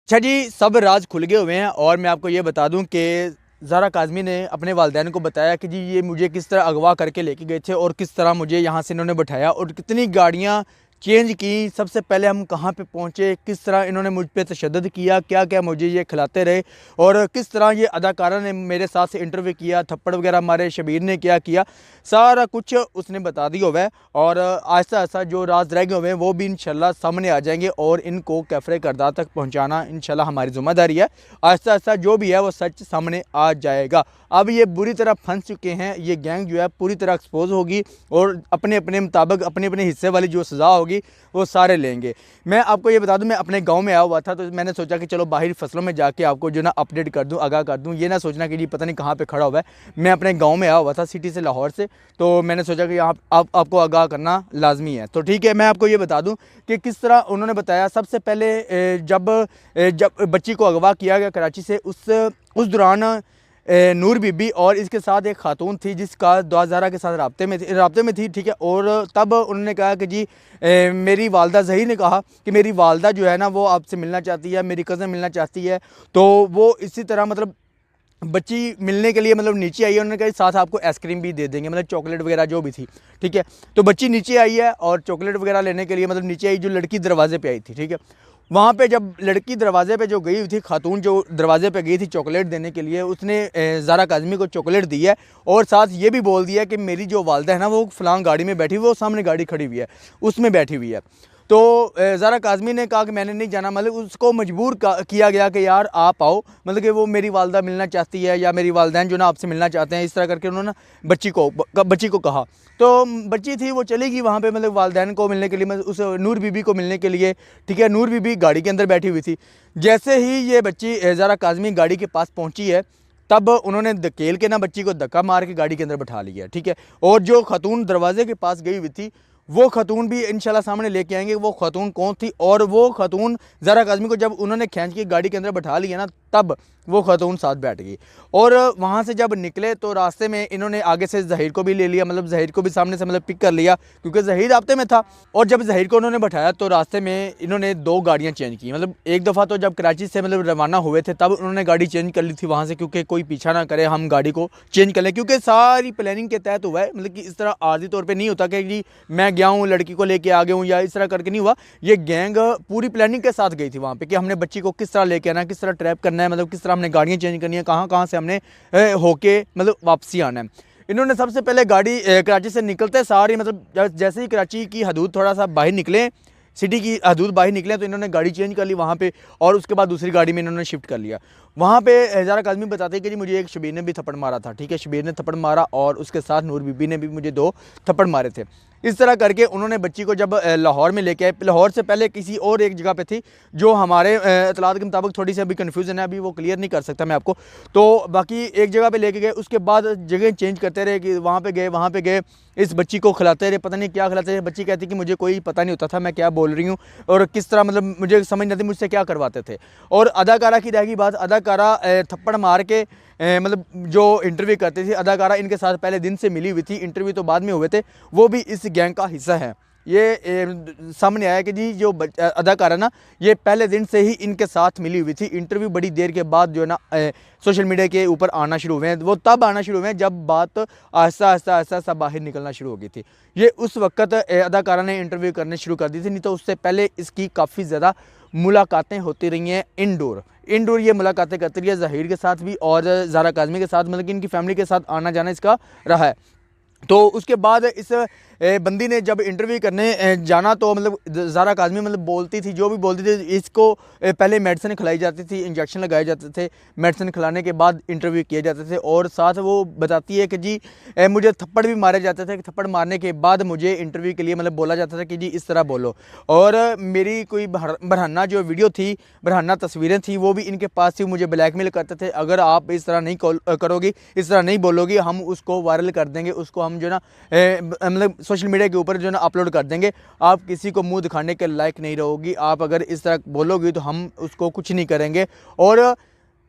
अच्छा जी, सब राज खुल गए हुए हैं और मैं आपको ये बता दूं कि ज़ारा काज़मी ने अपने वालिदैन को बताया कि जी ये मुझे किस तरह अगवा करके लेके गए थे और किस तरह मुझे यहाँ से इन्होंने बैठाया और कितनी गाड़ियाँ चेंज की। सबसे पहले हम कहाँ पे पहुँचे, किस तरह इन्होंने मुझ पे तशद्दुद किया, क्या क्या मुझे ये खिलाते रहे और किस तरह ये अदाकारा ने मेरे साथ से इंटरव्यू किया, थप्पड़ वगैरह मारे, शबीर ने क्या किया, सारा कुछ उसने बता दिया हुआ है। और आहिस्ता आहिस्ता जो राज रह गए हुए हैं वो भी इंशाल्लाह सामने आ जाएंगे और इनको कैफरे करदार तक पहुंचाना इंशाल्लाह हमारी जिम्मेदारी है। आहिस्ता आहिस्ता जो भी है वो सच सामने आ जाएगा। अब ये बुरी तरह फंस चुके हैं, ये गैंग जो है पूरी तरह एक्सपोज होगी और अपने अपने मुताबिक अपने अपने हिस्से वाली जो सज़ा होगी वो सारे लेंगे। मैं आपको ये बता दूं, मैं अपने गांव में आया हुआ था तो मैंने सोचा कि चलो बाहरी फसलों में जाके आपको जो ना अपडेट कर दूं, आगाह कर दूं। ये ना सोचना कि जी पता नहीं कहाँ पे खड़ा हुआ है। मैं अपने गांव में आया हुआ था सिटी से, लाहौर से, तो मैंने सोचा कि आपको आगाह करना लाजमी है। तो ठीक है, मैं आपको ये बता दूं कि किस तरह उन्होंने बताया। सबसे पहले जब बच्ची को अगवा किया गया कराची से, उस दौरान नूर बीबी और इसके साथ एक खातून थी जिसका ज़ारा के साथ राब्ते में थी, ठीक है। और तब उन्होंने कहा कि जी मेरी वालदा ज़हीर ने कहा कि मेरी वालदा जो है ना वो आपसे मिलना चाहती है, मेरी कज़न मिलना चाहती है। तो वो इसी तरह मतलब बच्ची मिलने के लिए मतलब नीचे आई है। उन्होंने कहा साथ आपको आइसक्रीम भी दे देंगे, मतलब चॉकलेट वगैरह जो भी थी, ठीक है। तो बच्ची नीचे आई है और चॉकलेट वगैरह लेने के लिए मतलब नीचे आई, जो लड़की दरवाजे पे आई थी, ठीक है। वहाँ पे जब लड़की दरवाजे पे जो गई हुई थी, खातून जो दरवाजे पे गई थी चॉकलेट देने के लिए, उसने ज़ारा काज़मी को चॉकलेट दी है और साथ ये भी बोल दिया कि मेरी जो वालदा है ना वो फ़लाँ गाड़ी में बैठी हुई, वो सामने गाड़ी खड़ी हुई है उसमें बैठी हुई है। तो ज़ारा काज़मी ने कहा कि मैंने नहीं जाना, मतलब उसको मजबूर किया गया कि यार आप आओ, मतलब कि वो मेरी वालदा मिलना चाहती है या मेरी वालदैन जो ना आपसे मिलना चाहते हैं, इस तरह करके उन्होंने बच्ची को कहा। तो बच्ची थी वो चली गई वहाँ पे, मतलब वालदैन को मिलने के लिए, मतलब उस नूर बीबी को मिलने के लिए, ठीक है। नूर बीबी गाड़ी के अंदर बैठी हुई थी। जैसे ही ये बच्ची ज़ारा काज़मी गाड़ी के पास पहुँची है, तब उन्होंने धकेल के ना बच्ची को धक्का मार के गाड़ी के अंदर बैठा लिया, ठीक है। और जो खातून दरवाजे के पास गई हुई थी, वो खातून भी इंशाल्लाह सामने लेके आएंगे वो खातून कौन थी। और वो खातून ज़ारा काज़मी को जब उन्होंने खींच के गाड़ी के अंदर बैठा लिया ना, तब वो खातून साथ बैठ गई। और वहाँ से जब निकले तो रास्ते में इन्होंने आगे से ज़हीर को भी ले लिया, मतलब ज़हीर को भी सामने से मतलब पिक कर लिया क्योंकि ज़हीर रास्ते में था। और जब ज़हीर को उन्होंने बैठाया तो रास्ते में इन्होंने 2 गाड़ियाँ चेंज की। मतलब एक दफ़ा तो जब कराची से मतलब रवाना हुए थे तब उन्होंने गाड़ी चेंज कर ली थी वहाँ से, क्योंकि कोई पीछा ना करे, हम गाड़ी को चेंज कर लें, क्योंकि सारी प्लानिंग के तहत हुआ है। मतलब कि इस तरह आर्जी तौर पर नहीं होता कि जी मैं गया हूँ लड़की को लेके आ गया हूँ या इस तरह करके नहीं हुआ। ये गैंग पूरी प्लानिंग के साथ गई थी वहाँ पे कि हमने बच्ची को किस तरह लेके आना, किस तरह ट्रैप करना है, मतलब किस तरह हमने गाड़ियाँ चेंज करनी है, कहाँ कहाँ से हमने होके मतलब वापसी आना है। इन्होंने सबसे पहले गाड़ी कराची से निकलते सारी, मतलब जैसे ही कराची की हदूद थोड़ा सा बाहर निकले, सिटी की हदूद बाहर निकले, तो इन्होंने गाड़ी चेंज कर ली वहाँ पे और उसके बाद दूसरी गाड़ी में इन्होंने शिफ्ट कर लिया। वहाँ पे ज़ारा काज़मी बताते हैं कि जी मुझे एक शबीर ने भी थप्पड़ मारा था, ठीक है। शबीर ने थप्पड़ मारा और उसके साथ नूर बीबी ने भी मुझे 2 थप्पड़ मारे थे। इस तरह करके उन्होंने बच्ची को जब लाहौर में लेके आए, लाहौर से पहले किसी और एक जगह पे थी जो हमारे इतलात के मुताबिक थोड़ी सी अभी कन्फ्यूज़न है, अभी वो क्लियर नहीं कर सकता मैं आपको। तो बाकी एक जगह पे लेके गए, उसके बाद जगह चेंज करते रहे कि वहाँ पे गए, इस बच्ची को खिलाते रहे, पता नहीं क्या खिलाते रहे। बच्ची कहती कि मुझे कोई पता नहीं होता था मैं क्या बोल रही हूँ और किस तरह, मतलब मुझे समझ नहीं आती मुझसे क्या करवाते थे। और अदाकारा की रहेगी बात, अदाकारा थप्पड़ मार के मतलब जो इंटरव्यू करती थी, अदाकारा इनके साथ पहले दिन से मिली हुई थी, इंटरव्यू तो बाद में हुए थे, वो भी इस गैंग का हिस्सा है। ये सामने आया कि जी जो अदाकारा ना ये पहले दिन से ही इनके साथ मिली हुई थी। इंटरव्यू बड़ी देर के बाद जो है ना सोशल मीडिया के ऊपर आना शुरू हुए हैं, वो तब आना शुरू हुए हैं जब बात आहिस्ता आहिस्ता आहिस्ता आहिस्ता बाहर निकलना शुरू हो गई थी। ये उस वक्त अदाकारा ने इंटरव्यू करने शुरू कर दी थी, नहीं तो उससे पहले इसकी काफ़ी ज़्यादा मुलाकातें होती रही हैं इंडोर ये मुलाकातें करती रही है ज़हीर के साथ भी और ज़ारा काज़मी के साथ, मतलब कि इनकी फैमिली के साथ आना जाना इसका रहा है। तो उसके बाद इस बंदी ने जब इंटरव्यू करने जाना तो मतलब ज़ारा काज़मी मतलब बोलती थी, जो भी बोलती थी इसको पहले मेडिसिन खिलाई जाती थी, इंजेक्शन लगाए जाते थे, मेडिसिन खिलाने के बाद इंटरव्यू किए जाते थे। और साथ वो बताती है कि जी मुझे थप्पड़ भी मारे जाते थे, थप्पड़ मारने के बाद मुझे इंटरव्यू के लिए मतलब बोला जाता था कि जी इस तरह बोलो। और मेरी कोई बरहाना जो वीडियो थी, बरहाना तस्वीरें थी, वो भी इनके पास थी, मुझे ब्लैकमेल करते थे, अगर आप इस तरह नहीं करोगी, इस तरह नहीं बोलोगी, हम उसको वायरल कर देंगे, उसको हम जो ना मतलब सोशल मीडिया के ऊपर जो ना अपलोड कर देंगे, आप किसी को मुंह दिखाने के लायक नहीं रहोगी, आप अगर इस तरह बोलोगी तो हम उसको कुछ नहीं करेंगे। और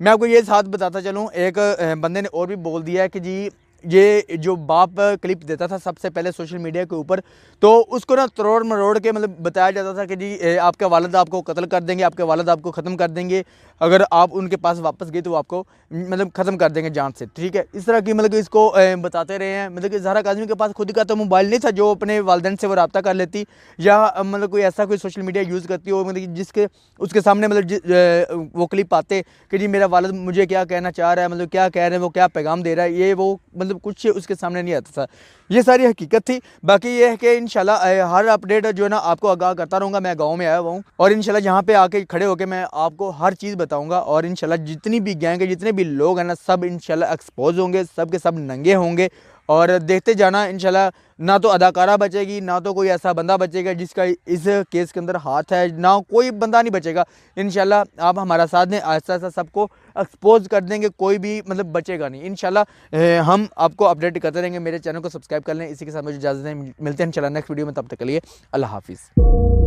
मैं आपको ये साथ बताता चलूँ, एक बंदे ने और भी बोल दिया है कि जी ये जो बाप क्लिप देता था सबसे पहले सोशल मीडिया के ऊपर, तो उसको ना तरोड़ मरोड़ के मतलब बताया जाता था कि जी आपके वालिद आपको कत्ल कर देंगे, आपके वालिद आपको ख़त्म कर देंगे, अगर आप उनके पास वापस गए तो वो आपको मतलब ख़त्म कर देंगे जान से, ठीक है। इस तरह की मतलब कि इसको बताते रहे हैं। मतलब कि ज़हरा काज़मी के पास खुद का तो मोबाइल नहीं था जो अपने वालिदैन से वो रब्ता कर लेती, या मतलब कोई ऐसा कोई सोशल मीडिया यूज़ करती हो मतलब कि जिसके उसके सामने मतलब वो क्लिप आते कि जी मेरा वालिद मुझे क्या कहना चाह रहा है, मतलब क्या कह रहे हैं, वो क्या पैगाम दे रहा है, ये वो मतलब कुछ उसके सामने नहीं आता था। ये सारी हकीकत थी। बाकी ये है कि इंशाल्लाह हर अपडेट जो है ना आपको आगाह करता रहूँगा। मैं गाँव में आया हुआ हूँ और इंशाल्लाह यहाँ पे आके खड़े होकर मैं आपको हर चीज़ बताऊँगा, और इंशाल्लाह जितनी भी गैंग है, जितने भी लोग हैं ना, सब इंशाल्लाह एक्सपोज होंगे, सब के सब नंगे होंगे। और देखते जाना इंशाल्लाह, ना तो अदाकारा बचेगी, ना तो कोई ऐसा बंदा बचेगा जिसका इस केस के अंदर हाथ है, ना कोई बंदा नहीं बचेगा। इंशाल्लाह आप हमारा साथ दें, आहिस्ता आहिस्ता सबको एक्सपोज कर देंगे, कोई भी मतलब बचेगा नहीं। इंशाल्लाह हम आपको अपडेट करते रहेंगे। मेरे चैनल को सब्सक्राइब कर लें। इसी के साथ मुझे इजाज़त दें, मिलते हैं इंशाल्लाह नेक्स्ट वीडियो में। तब तक के लिए अल्लाह हाफिज़।